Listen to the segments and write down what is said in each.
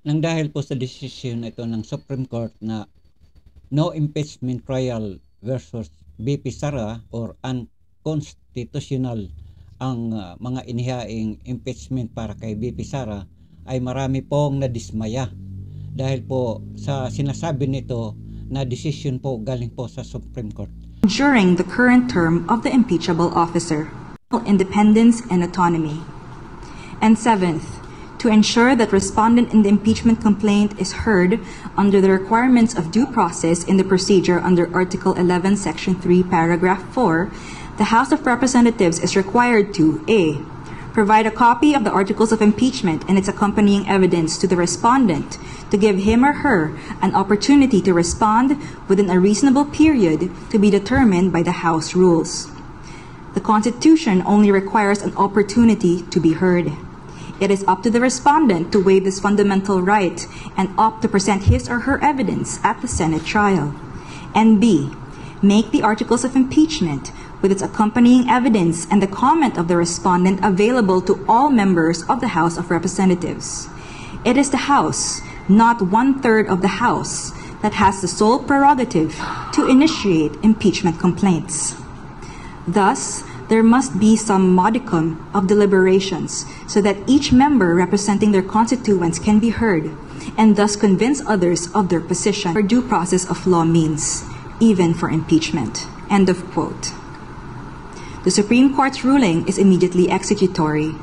nang dahil po sa desisyon ito ng Supreme Court na no impeachment trial versus BP Sara or unconstitutional ang mga inihaing impeachment para kay BP Sara, ay marami pong nadismaya dahil po sa sinasabi nito na desisyon po galing po sa Supreme Court. Ensuring the current term of the impeachable officer, independence and autonomy. And seventh, to ensure that respondent in the impeachment complaint is heard under the requirements of due process in the procedure under Article 11, Section 3, Paragraph 4, the House of Representatives is required to A. Provide a copy of the articles of impeachment and its accompanying evidence to the respondent to give him or her an opportunity to respond within a reasonable period to be determined by the House rules. The Constitution only requires an opportunity to be heard. It is up to the respondent to waive this fundamental right and opt to present his or her evidence at the Senate trial. And B, make the articles of impeachment with its accompanying evidence and the comment of the respondent available to all members of the House of Representatives. It is the House, not 1/3 of the House, that has the sole prerogative to initiate impeachment complaints. Thus, there must be some modicum of deliberations so that each member representing their constituents can be heard and thus convince others of their position for due process of law means, even for impeachment. End of quote. The Supreme Court's ruling is immediately executory.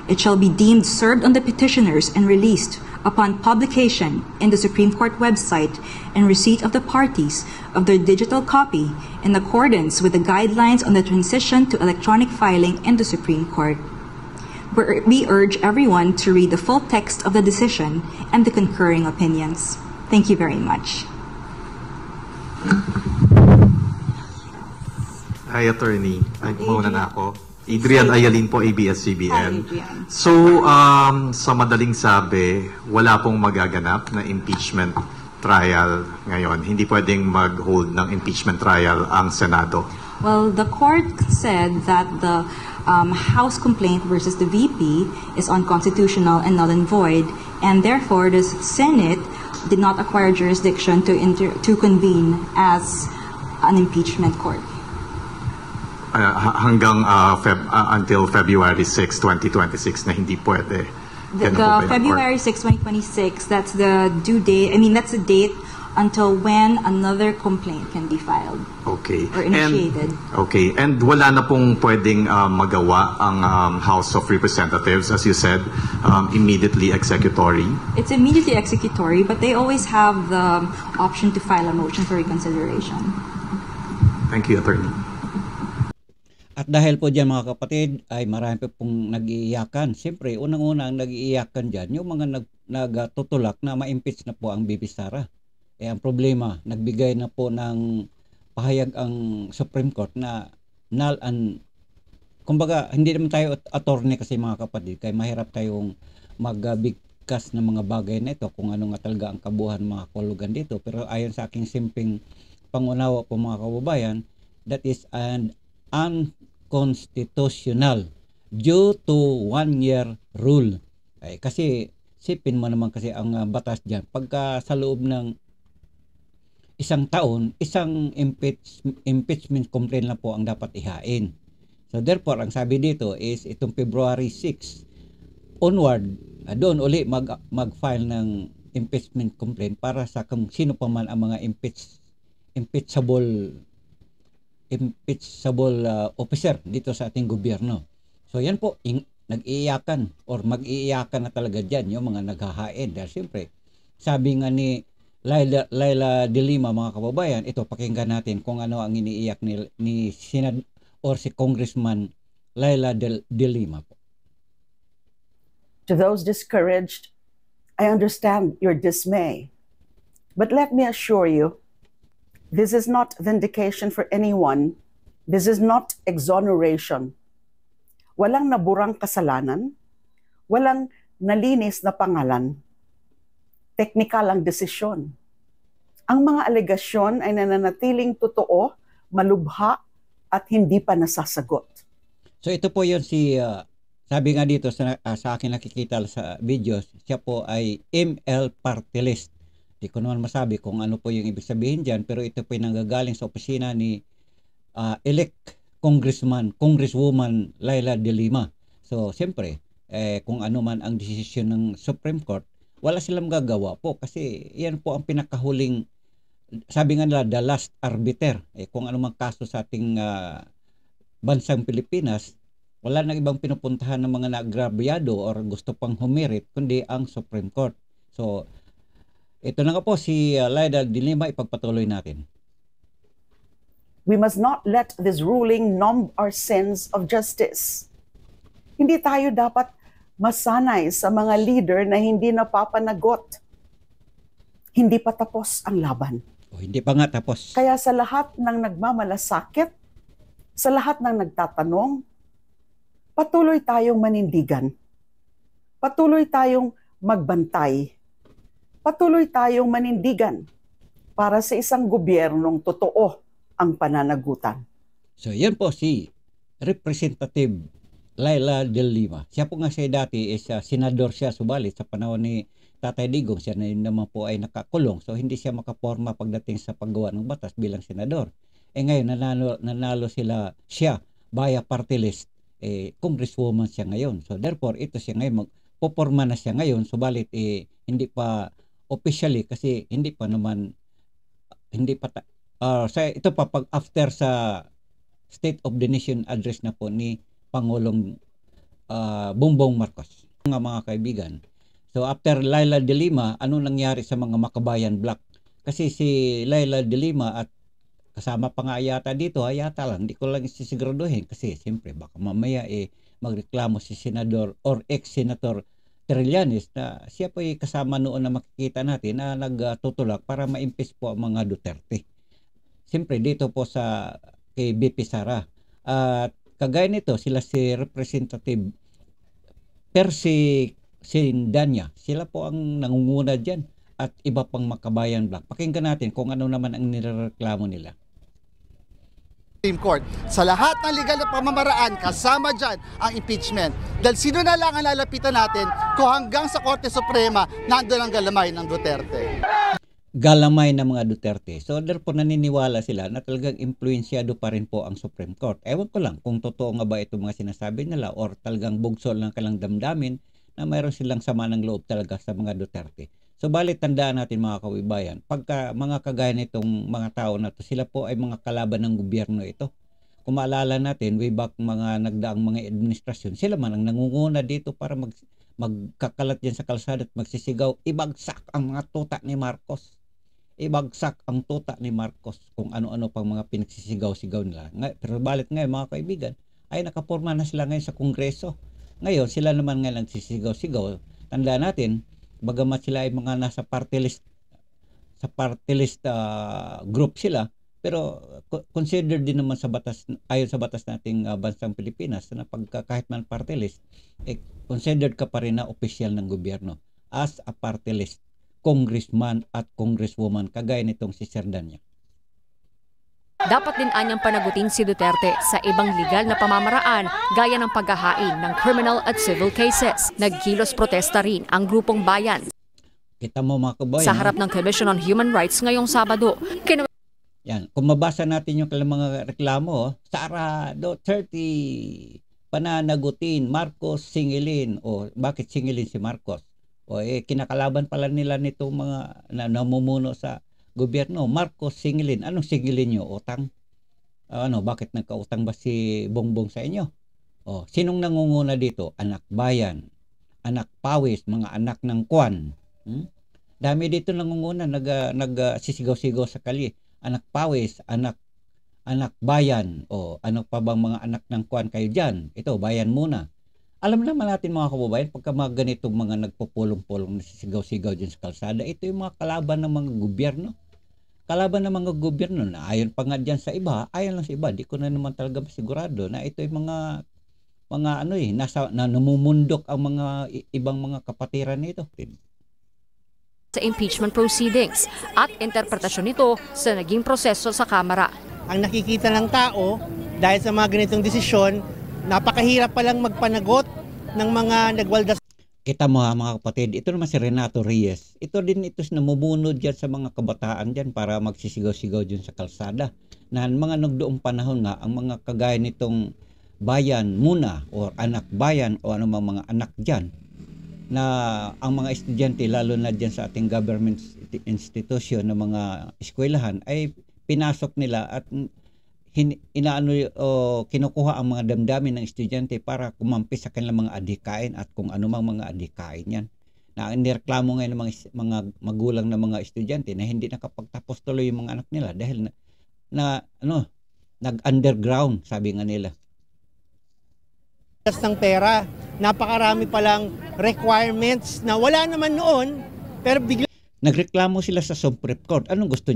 It shall be deemed served on the petitioners and released upon publication in the Supreme Court website and receipt of the parties of their digital copy in accordance with the guidelines on the transition to electronic filing in the Supreme Court. We urge everyone to read the full text of the decision and the concurring opinions. Thank you very much. Hi, Attorney. Mauna na ako. Adrian Ayalin po, ABS-CBN. So, sa madaling sabi, wala pong magaganap na impeachment trial ngayon. Hindi pwedeng mag-hold ng impeachment trial ang Senado. Well, the court said that the House complaint versus the VP is unconstitutional and null and void, and therefore the Senate did not acquire jurisdiction to convene as an impeachment court. Hanggang until February 6, 2026 na hindi pwede. The February 6, 2026, that's the due date. I mean, that's the date until when another complaint can be filed. Okay. Or initiated. And wala na pong pwedeng magawa ang House of Representatives, as you said, immediately executory. It's immediately executory, but they always have the option to file a motion for reconsideration. Thank you, Attorney. At dahil po dyan mga kapatid ay marami pong nag-iiyakan. Siyempre, unang-una ang nag-iiyakan dyan, yung mga nagtutulak na ma-impeach na po ang BP Sara. Ang problema, nagbigay na po ng pahayag ang Supreme Court na null and, kumbaga, hindi naman tayo attorney kasi mga kapatid, kaya mahirap tayong magbigkas ng mga bagay na ito kung ano nga talaga ang kabuhan ng mga kulugan dito. Pero ayon sa aking simpleng pangunawa po mga kababayan, that is an unconstitutional due to 1-year rule. Kasi sipin mo naman kasi ang batas dyan, pagka sa loob ng isang taon, isang impeachment complaint lang po ang dapat ihain. So therefore, ang sabi dito is itong February 6 onward, doon uli mag-file ng impeachment complaint para sa kung sino pa man ang mga impeachable officer dito sa ating gobyerno. So yan po, nag-iiyakan or mag-iiyakan na talaga dyan yung mga naghahain. Dahil siyempre, sabi nga ni Laila de Lima, mga kababayan, ito pakinggan natin kung ano ang iniiyak ni Senad or si Congressman Laila de Lima po. To those discouraged, I understand your dismay. But let me assure you, this is not vindication for anyone. This is not exoneration. Walang naburang kasalanan. Walang nalinis na pangalan. Teknikal ang desisyon. Ang mga alegasyon ay nananatiling totoo, malubha, at hindi pa nasasagot. So ito po yun si Sabi nga dito sa akin nakikita sa videos, siya po ay ML Party List. Di ko naman masabi kung ano po yung ibig sabihin dyan, pero ito po yung nanggagaling sa opisina ni elect Congresswoman Laila De Lima. So, siyempre, kung ano man ang desisyon ng Supreme Court, wala silang gagawa po kasi yan po ang pinakahuling, sabi nga nila, the last arbiter. Kung ano mang kaso sa ating bansang Pilipinas, wala nang ibang pinupuntahan ng mga naagrabyado or gusto pang humirit kundi ang Supreme Court. So, ito na nga po si Laila De Lima, ipagpatuloy natin. We must not let this ruling numb our sense of justice. Hindi tayo dapat masanay sa mga leader na hindi napapanagot. Hindi pa tapos ang laban. Hindi pa nga tapos. Kaya sa lahat ng nagmamalasakit, sa lahat ng nagtatanong, patuloy tayong manindigan. Patuloy tayong magbantay. Patuloy tayong manindigan para sa isang gobyernong totoo ang pananagutan. So, yan po si Representative Laila De Lima. Siya po nga siya dati is senador siya, subalit sa panahon ni Tatay Digong, siya na naman po ay nakakulong. So, hindi siya makaporma pagdating sa paggawa ng batas bilang senador. Ngayon, nanalo siya via party list. Congresswoman siya ngayon. So, therefore, ito siya ngayon, magpoporma na siya ngayon, subalit hindi pa officially kasi hindi pa ito pa pag after sa State of the Nation address na po ni Pangulong Bongbong Marcos. Mga kaibigan, so after Laila De Lima, ano nangyari sa mga Makabayan Block? Kasi si Laila De Lima at kasama pa nga yata dito, yata lang, hindi ko lang sisiguraduhin kasi siyempre baka mamaya magreklamo si Senador or ex-Senator Trillanes na siya po ay kasama noon na makikita natin na nagtutulak para ma-impeach po ang mga Duterte. Siyempre dito po sa kay BP Sara. At kagaya nito, sila si Representative Percy Sindanya. Sila po ang nangunguna dyan at iba pang Makabayan Block. Pakinggan natin kung ano naman ang nirereklamo nila. Supreme Court. Sa lahat ng legal na pamamaraan, kasama dyan ang impeachment. Dahil sino na lang ang lalapitan natin kung hanggang sa Korte Suprema nandun ang galamay ng Duterte. Galamay ng mga Duterte. So therefore naniniwala sila na talagang impluensyado pa rin po ang Supreme Court. Ewan ko lang kung totoo nga ba itong mga sinasabi nila or talagang bugso lang kalang damdamin na mayroon silang sama ng loob talaga sa mga Duterte. So balit tandaan natin mga kawibayan, pagka mga kagaya nitong mga tao na to, sila po ay mga kalaban ng gobyerno ito. Kung maalala natin, way back mga nagdaang mga administrasyon, sila man ang nangunguna dito para magkakalat yan sa kalsada at magsisigaw, ibagsak ang mga tuta ni Marcos. Ibagsak ang tuta ni Marcos kung ano-ano pang mga pinagsisigaw-sigaw nila. Pero balit ngayon mga kaibigan, ay nakaporma na sila ngayon sa Kongreso. Ngayon, sila naman ngayon nagsisigaw-sigaw. Tandaan natin, bagamat sila ay mga nasa party list group sila, pero considered din naman sa batas, ayon sa batas nating bansang Pilipinas na kahit man party list, considered ka pa rin na opisyal ng gobyerno as a party list congressman at congresswoman kagaya nitong si Sardanya. Dapat din anyang panagutin si Duterte sa ibang legal na pamamaraan gaya ng paghahain ng criminal at civil cases. Nagkilos protesta rin ang grupong bayan. Kita mo mga kabayan, sa harap ng Commission on Human Rights ngayong Sabado. Yan, kung mabasa natin yung mga reklamo, Sara Duterte pananagutin, Marcos singilin. O bakit singilin si Marcos? O kinakalaban pala nila nitong mga namumuno sa gobyerno. Marcos singilin. Anong singilin nyo? Utang? Bakit nagkautang ba si Bongbong sa inyo? Sinong nangunguna dito? Anak bayan, anak pawis, mga anak ng kwan. Dami dito nangunguna, nagsisigaw-sigaw sa kalye. Anak pawis, anak bayan, ano pa bang mga anak ng kwan kayo dyan? Ito, bayan muna. Alam naman natin mga kababayan, pagka mga ganitong mga nagpupulong-pulong, nasisigaw-sigaw dyan sa kalsada, ito yung mga kalaban ng mga gobyerno. Kalaban ng mga gobyerno na ayon pa nga dyan sa iba, ayon lang sa iba, di ko na naman talaga masigurado na ito yung mga namumundok ang mga ibang mga kapatiran nito. Sa impeachment proceedings at interpretasyon nito sa naging proseso sa Kamara. Ang nakikita ng tao dahil sa mga ganitong desisyon, napakahirap palang magpanagot ng mga nagwaldas. Kita mo ha mga kapatid, ito naman si Renato Reyes. Ito din ito namubunod dyan sa mga kabataan dyan para magsisigaw-sigaw dyan sa kalsada. Na mga nagdoong panahon nga, ang mga kagaya nitong bayan muna o anak bayan o anumang mga anak dyan, na ang mga estudyante lalo na dyan sa ating government institution ng mga eskwelahan ay pinasok nila at kinukuha ang mga damdamin ng estudyante para kumampi sa kanilang mga adhikain at kung anumang mga adhikain yan. Na inireklamo ngayon ng mga magulang ng mga estudyante na hindi nakapagtapos tuloy yung mga anak nila dahil nag-underground, sabi nga nila. Ng pera, napakarami palang requirements na wala naman noon, pero bigla nagreklamo sila sa Supreme Court. Anong gusto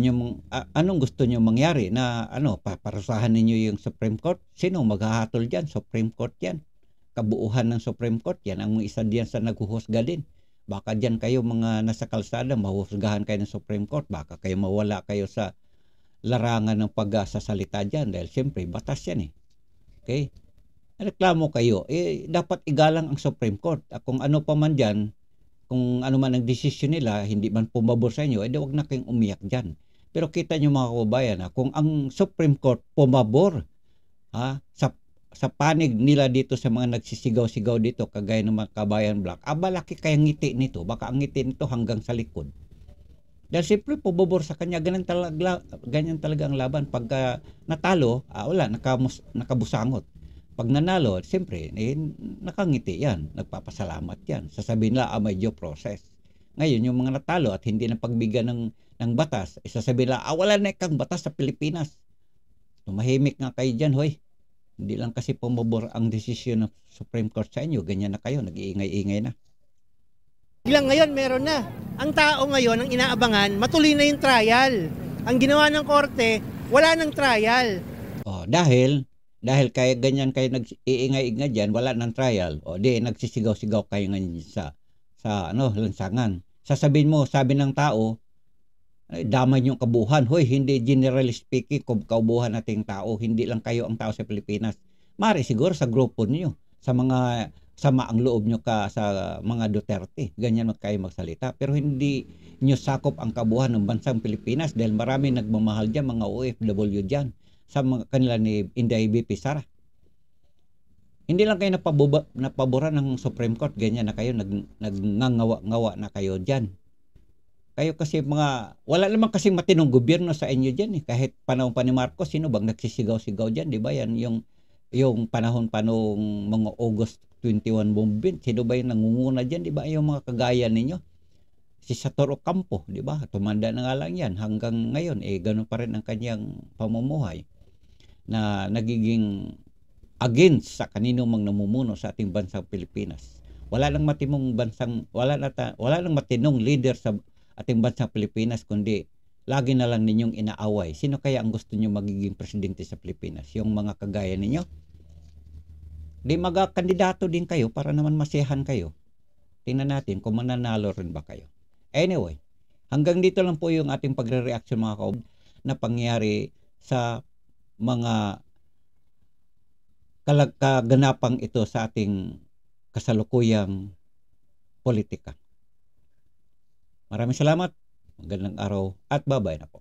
niyo mangyari na paparusahan ninyo yung Supreme Court? Sino maghahatol diyan? Supreme Court 'yan. Kabuuhan ng Supreme Court 'yan ang isa diyan sa naghuhusga din. Baka diyan kayo mga nasa kalsada mahuhusgahan kayo ng Supreme Court, baka kayo mawala kayo sa larangan ng pagsasalita diyan dahil siyempre batas 'yan eh. Okay? Reklamo kayo, dapat igalang ang Supreme Court. Kung ano pa man diyan, kung ano man ang desisyon nila, hindi man pumabor sa inyo, wag na kayong umiyak dyan. Pero kita nyo mga kababayan, kung ang Supreme Court pumabor sa panig nila dito sa mga nagsisigaw-sigaw dito, kagaya ng mga kabayan black, laki kayang ngiti nito, baka ang ngiti nito hanggang sa likod. Dahil siyempre pumabor sa kanya, ganyan talaga ang laban. Pagka natalo, wala, nakabusangot. Pag nanalo, siyempre, nakangiti yan, nagpapasalamat yan. Sasabihin nila, may due process. Ngayon, yung mga natalo at hindi na pagbigyan ng batas, sasabihin nila, wala na ikang batas sa Pilipinas. Tumahimik nga kayo dyan, hoy. Hindi lang kasi pumabor ang desisyon ng Supreme Court sa inyo, ganyan na kayo, nag-iingay-ingay na. biglang ngayon meron na. Ang tao ngayon, ang inaabangan, matuloy na yung trial. Ang ginawa ng korte, wala ng trial. Dahil kaya ganyan kayo nag-iingay-ingay dyan, wala ng trial, nagsisigaw-sigaw kayo ngayon sa lansangan. Sasabihin mo, sabi ng tao, damay yung kabuhan. Hoy, hindi generally speaking, kaubuhan nating tao, hindi lang kayo ang tao sa Pilipinas. Mari siguro sa grupo niyo, sa mga sama ang loob nyo sa mga Duterte, ganyan kayo magsalita. Pero hindi nyo sakop ang kabuhan ng bansang Pilipinas dahil marami nagmamahal dyan, mga OFW dyan, sa mga kanila ni Inday BP Sara. Hindi lang kayo napaboran ng Supreme Court, ganyan na kayo, nagngangawa-ngawa na kayo dyan. Kayo kasi wala naman kasi matinong gobyerno sa inyo dyan eh. Kahit panahon pa ni Marcos, sino bang nagsisigaw-sigaw dyan, di ba? Yan yung panahon pa nung mga August 21 bombing, sino ba yung nangunguna dyan, di ba? Yung mga kagaya ninyo. Si Sator Ocampo, di ba? Tumanda na nga lang yan. Hanggang ngayon, ganun pa rin ang kanyang pamumuhay na nagiging against sa kanino mang namumuno sa ating bansang Pilipinas. Wala nang matinong leader sa ating bansang Pilipinas, kundi lagi na lang ninyong inaaway. Sino kaya ang gusto nyo magiging presidente sa Pilipinas? Yung mga kagaya ninyo? Di magkakandidato din kayo para naman masiyahan kayo. Tingnan natin kung mananalo rin ba kayo. Anyway, hanggang dito lang po yung ating pagre-reaction mga kaob na pangyari sa mga kaganapang ito sa ating kasalukuyang politika. Maraming salamat, magandang araw at bye-bye na po.